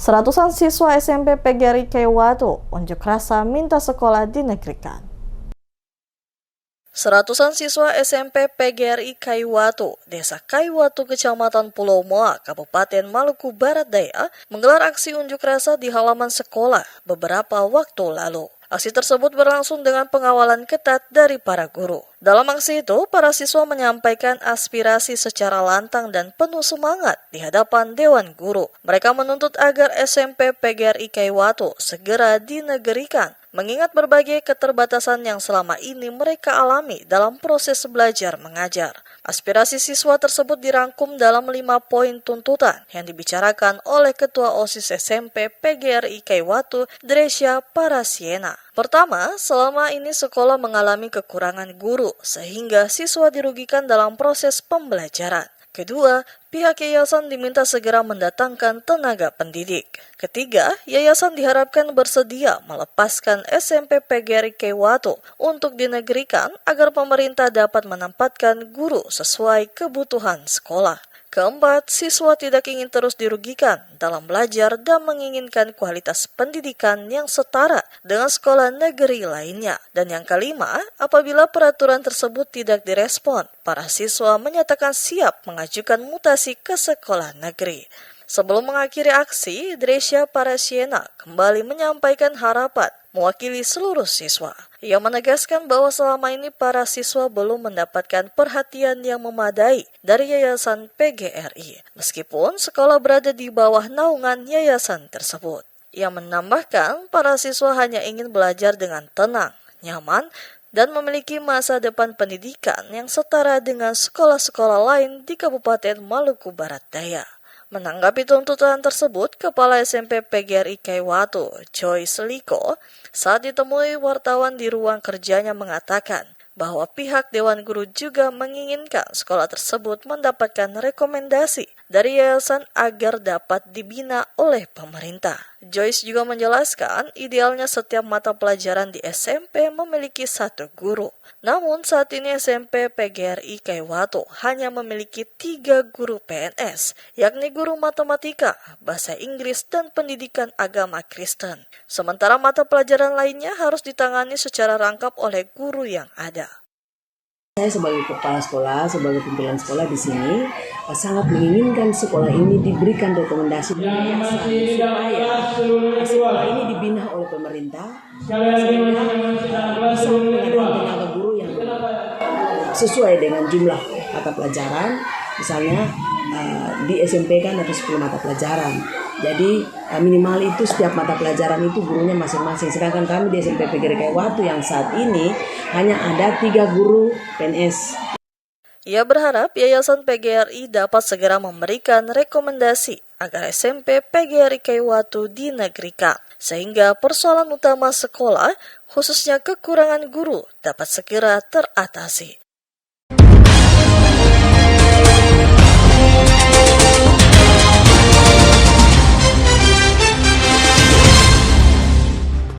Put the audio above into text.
Seratusan siswa SMP PGRI Kaiwatu unjuk rasa minta sekolah dinegrikan. Seratusan siswa SMP PGRI Kaiwatu, Desa Kaiwatu, Kecamatan Pulau Moa, Kabupaten Maluku Barat Daya, menggelar aksi unjuk rasa di halaman sekolah beberapa waktu lalu. Aksi tersebut berlangsung dengan pengawalan ketat dari para guru. Dalam aksi itu, para siswa menyampaikan aspirasi secara lantang dan penuh semangat di hadapan Dewan Guru. Mereka menuntut agar SMP PGRI Kaiwatu segera dinegerikan, mengingat berbagai keterbatasan yang selama ini mereka alami dalam proses belajar mengajar. Aspirasi siswa tersebut dirangkum dalam 5 poin tuntutan yang dibicarakan oleh Ketua OSIS SMP PGRI Kaiwatu, Dresya Parasiena. Pertama, selama ini sekolah mengalami kekurangan guru sehingga siswa dirugikan dalam proses pembelajaran. Kedua, pihak yayasan diminta segera mendatangkan tenaga pendidik. Ketiga, yayasan diharapkan bersedia melepaskan SMP PGRI Kaiwatu untuk dinegerikan agar pemerintah dapat menempatkan guru sesuai kebutuhan sekolah. Keempat, siswa tidak ingin terus dirugikan dalam belajar dan menginginkan kualitas pendidikan yang setara dengan sekolah negeri lainnya. Dan yang kelima, apabila peraturan tersebut tidak direspon, para siswa menyatakan siap mengajukan mutasi ke sekolah negeri. Sebelum mengakhiri aksi, Dresya Parasiena kembali menyampaikan harapan mewakili seluruh siswa. Ia menegaskan bahwa selama ini para siswa belum mendapatkan perhatian yang memadai dari Yayasan PGRI, meskipun sekolah berada di bawah naungan yayasan tersebut. Ia menambahkan para siswa hanya ingin belajar dengan tenang, nyaman, dan memiliki masa depan pendidikan yang setara dengan sekolah-sekolah lain di Kabupaten Maluku Barat Daya. Menanggapi tuntutan tersebut, Kepala SMP PGRI Kaiwatu, Joyce Liko, saat ditemui wartawan di ruang kerjanya mengatakan bahwa pihak Dewan Guru juga menginginkan sekolah tersebut mendapatkan rekomendasi dari yayasan agar dapat dibina oleh pemerintah. Joyce juga menjelaskan idealnya setiap mata pelajaran di SMP memiliki 1 guru. Namun saat ini SMP PGRI Kaiwatu hanya memiliki 3 guru PNS, yakni guru matematika, bahasa Inggris, dan pendidikan agama Kristen. Sementara mata pelajaran lainnya harus ditangani secara rangkap oleh guru yang ada. Saya sebagai kepala sekolah, sebagai pimpinan sekolah di sini sangat menginginkan sekolah ini diberikan rekomendasi supaya sekolah ini dibina oleh pemerintah sehingga bisa mengadakan tenaga guru yang sesuai dengan jumlah mata pelajaran. Misalnya di SMP kan ada 10 mata pelajaran. Jadi minimal itu setiap mata pelajaran itu gurunya masing-masing. Sedangkan kami di SMP PGRI Kaiwatu yang saat ini hanya ada 3 guru PNS. Ia berharap Yayasan PGRI dapat segera memberikan rekomendasi agar SMP PGRI Kaiwatu dinegerikan, sehingga persoalan utama sekolah, khususnya kekurangan guru, dapat segera teratasi.